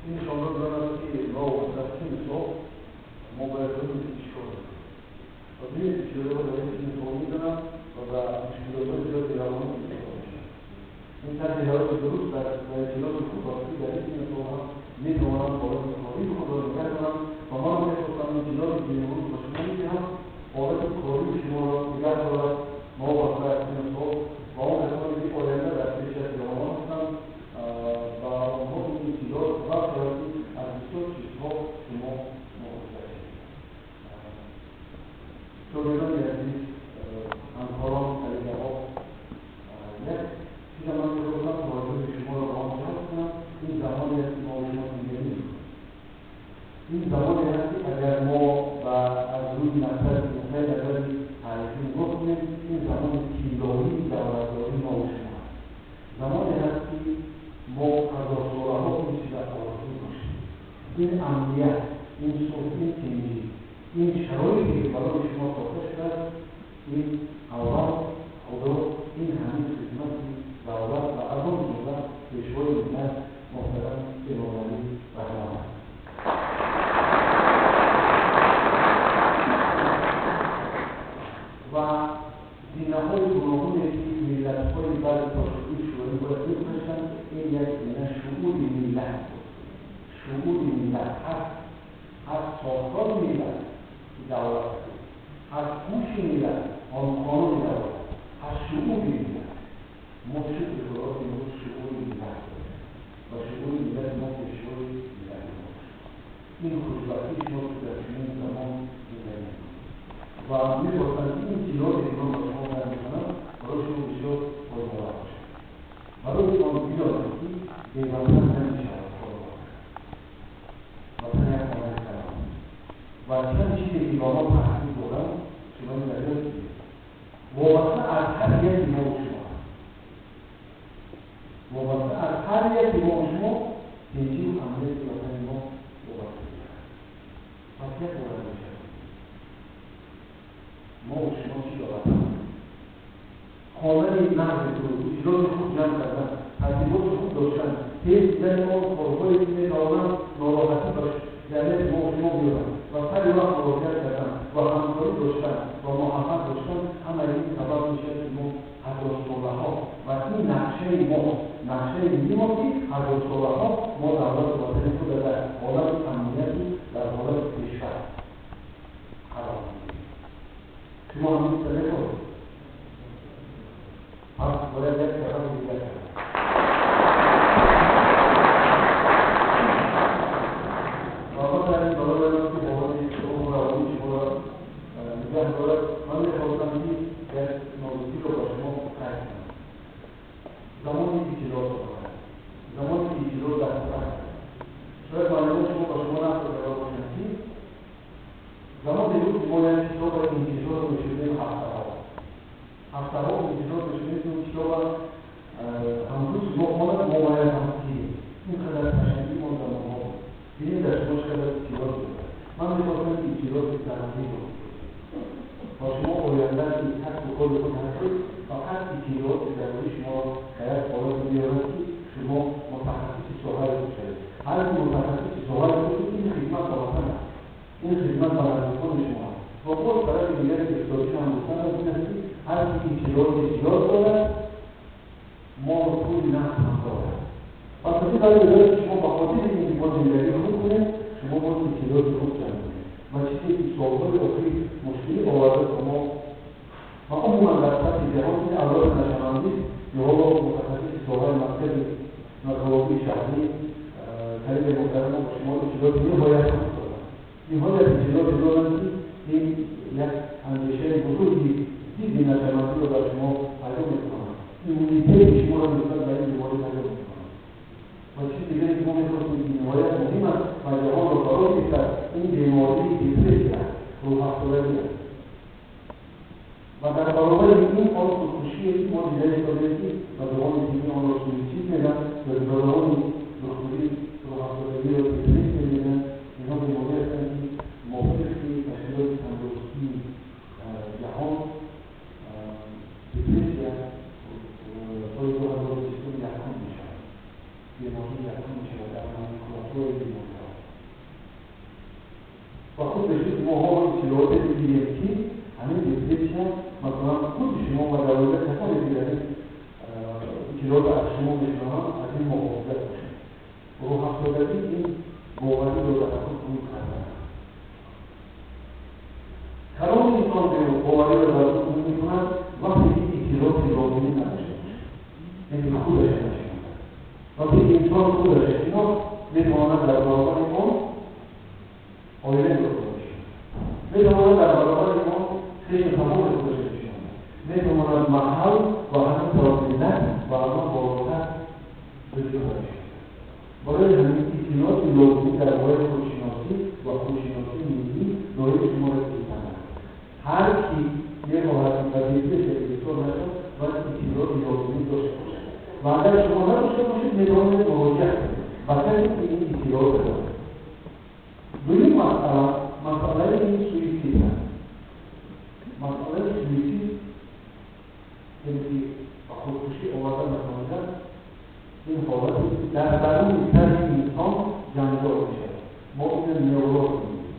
این شما دارد که ما وقتی تو مبارزه می‌کنیم. این چیزها رو داریم می‌کنیم و مشکلات زیادی را می‌کنیم. این تغییرات درست در اطلاعات خودآگاهی در این نظام می‌دونم باید کاری خودآگاهی کردم و ما می‌خواستم اطلاعات دیگران رو بشنویم باید کاری شما را نگاه دارد ما واسه این نظام و اون کسانی که آینده در پیش از جوان هستند و آنها این اطلاعات را کردیم از بسیار چیزها شما مواجه شدید عزیز همکاران طریقه‌ها یک چیز من می‌خواستم واجب شما را آموزش کنم این زمانی است که ما شما می‌بینیم این زمانی است که اگر ما و از روی نظر مختلف نظر تاریخی بکنیم این زمان طولانی دولت‌داری ما و شما زمانی است که ما هزار ساله‌ها این چیز را آرزو داشتیم این امنیت این صلح این تنظیم این شرایطی که برای شما ساخته شده این اول خدا این همه خدمت دولت و از آن جمله پیشوای ملت محترم امامعلی رحمه و دینه‌های گوناگونی که ملت‌های بعد تشکیل شوروی باید بپرسند این یک دینه شعور ملت شعور ملت هست از ساختار ملت دولت از گوش ملت آن قانون دولت از شعور ملت ما شکل خدا که ما شعور ملت و شعور ملت ما پیشوای ملت این خوشبختی شما که در چنین زمان می‌بینیم و می‌خواستم این اطلاعاتی که من با شما بیان می‌کنم برای شما بسیار فایده‌مند باشد برای شما بدانید که پیوستن نمی‌شود وطن یک خانه کلام و چند چیزی که با ما تحقیق دارم شما نظر کنید وابسته از هر یکی ما و شما وابسته از هر یکی ما و شما تنظیم امنیت وطن ما وابسته می‌شود پس یک باید می‌شود ما و شما چی دارد خانه نهر تو اجرای خوب جمع کردن ترتیبات خوب داشتن تیز دیدن ما کارهایی که می‌دارن ناراحتی داشت جمعیت ما و شما بیارن و سر وقت مراجعت کردن و همکاری داشتن و محبت داشتن همه این سبب میشه که ما هزار ساله‌ها و این نقشه ما نقشه ملی ما که هزار ساله‌ها ما دولت وطنی خود در حالت امنیتی در حالت پیشرفت قرار می‌دهیم شما همین سره کنید پس باید یک طرف دیگر کنید بیمونده و خود بشید ماها اطلاعات دیگه همین دیگه چه مثلا خود شما و دولت کسانی دیگری اطلاعات از شما بشنان از این محافظت باشید رو هفتادگی این باوری رو در خود کنید کرده کلام انسان به باوری رو در خود کنید میکنند وقتی اطلاعات لازمی نداشته باشید یعنی خودش نشید وقتی انسان خودش اینا میتواند در برابر اون آیله داشته باشید میتواند در برابر اون خیلی تمام خودش نشید میتواند محل و همون ترابیزن و همون بالاتر بجور باشید برای همین اطلاعات لازمی در باید خودشناسی و خودشناسی ملی دارای شما را بکنند هر کی یک حالت وظیفه دکتر نشد باید اطلاعات لازمی داشته باشد و اگر شما نداشته باشید میتواند مراجعه کنید و کسی که این اطلاعات دارد دویم مسئله این سویسید هست مسئله سویسید یعنی خودکشی آوردن نتوانیدن این حالت در درون تن انسان جنجال میشه ما این نیوروز میگیم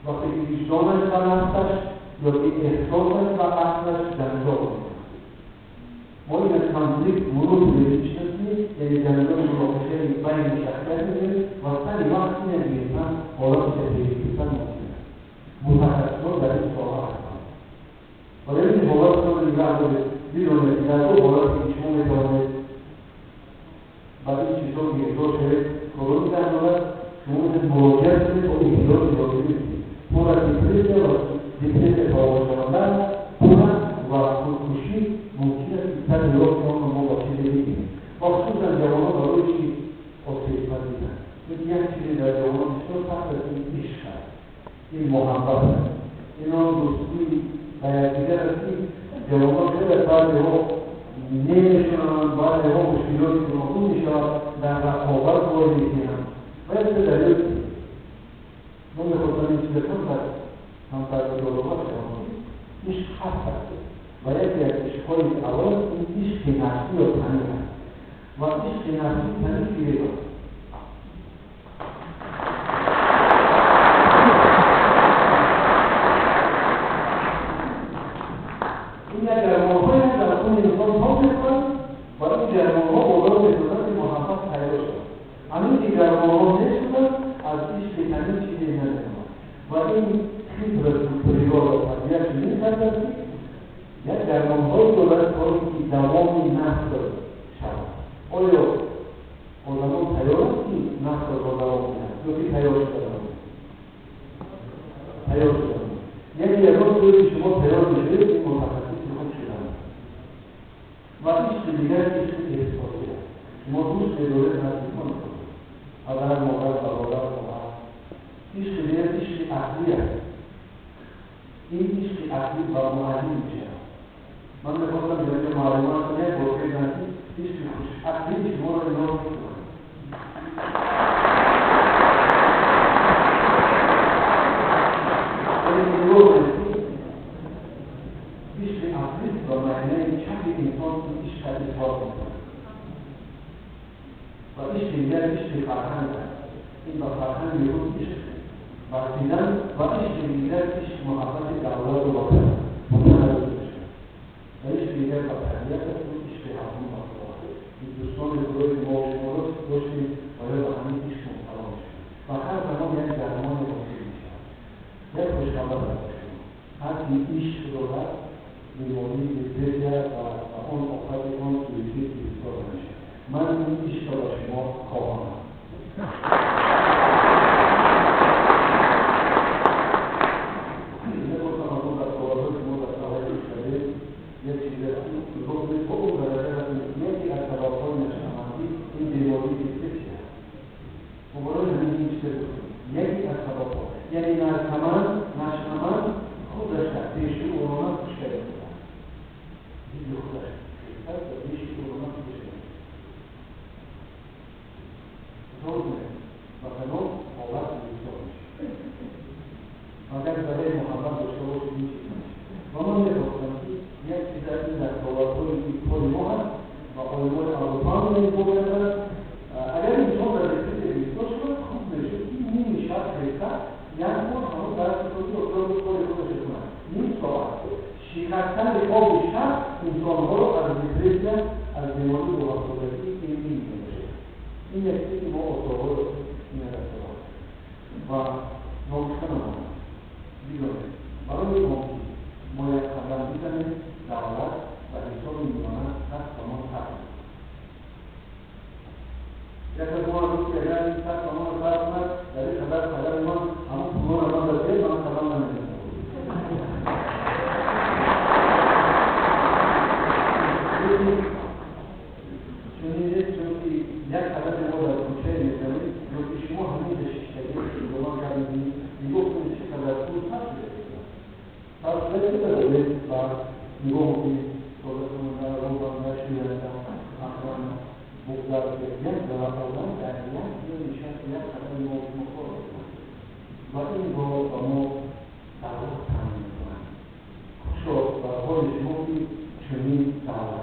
وقتی وجدانش و نفسش یا احساسش و عقلش جنجال میشه ما این کنفلیکت ورود میشناسیم یعنی جنجال مناقشه بین شخصیت میگیم و سری وقتی نمیگیرن حالت تفریقیتن ممکنه متخصصان در این ساحه هستن ولی این حالت رو نگاه دارید بیرونه در دو حالت که شما میتوانید بعد این چیزا که احضار شده کارون در دارد شما باید مراجعه کنید و احضار لازمی کنید پر از دیپریس تاوانشوندن پر و خودکشی ممکن است که تر نیاز که ما با چیزی بگیریم و خصوصا جوانان برای چی آسیب پذیرند یک چیزی در جوانان بسیار سخت است این عشق است این محبت است اینا دوستی و یکدیگر است که جوانان خیلی بعضی ها نمیشونند بعضی ها مشکلاتی گوناگون میشود در رقابت وارد میکنند و یک دلیل ما میخواستم این چیز هم در دولت شما عشق هست و یکی از عشقهای اول این عشق نفسی یا تنی هست و عشق نفسی تنی فیره دارد این یک گرمان‌هایی هم در خون انسان پاک میکنند و این گرمان‌ها بالا می‌کنند که محبت پیدا شد همین که گرمان‌ها نشدند از عشق تنی چیزی نمی‌کنند و این خیلی پریگاه و طبیعت می‌کرد است یک گرمان‌هایی دارد که دوامی نفس دارد شود آیا آدمان تیار است که نفس را دوام کنند یا که تیار شدند تیار شدند یعنی یکان توی که شما تیار میشوید این متخصص خود شدند و عشق دیگر عشق احساسی است شما دوست بدارید نزدیکان کنید اگر مادر برادر خواهر عشق دیگر عشق عقلی است این عشق عقلی و معلم میشه من میخواستم جایی معلومات کنه باقی نزدیک عشق خوش عقلی شما را اینا میکنم عشق عقلی و معنی چند انسان عشق اظهار میکنه و عشق دیگر عشق فرهنگ است این با فرهنگ میگوید عشق بخشیدن و عشق دیگر عشق محبت دولت و وطن متحرک بشه و عشق دیگر با تربیت است و عشق حقوق مطلوب این دوستان گروه ما و شما را داشتیم باید با همین عشق مبتلا بشیم و هر زمان یک درمان واقعی میشه یک خوشخبر داشتیم هر کی عشق دارد بیماری دیپرسیا و اون آخر اون سویسید بسیار نمیشه من این عشق را شما خواهم یعنی نرکمان خودش دیشی اونا کشته بودن دیگه خودش دیشی اونا کشته بودن و کنون حالت بسیار میشه اگر برای محبت داشته باشید این چیز میشه و من میگفتم که یک چیز این در دولت‌های پول ما هست و علمای اروپا هم نمی‌گویند اگر انسان در 이거 저것은 나라로가 시행한다. 아까는 목자의 연구하고 다니냐 이런 시험이야 같은 거 먹고 맞은 거 너무 나로 가는 거야. 또 거기 주목이 주민 나와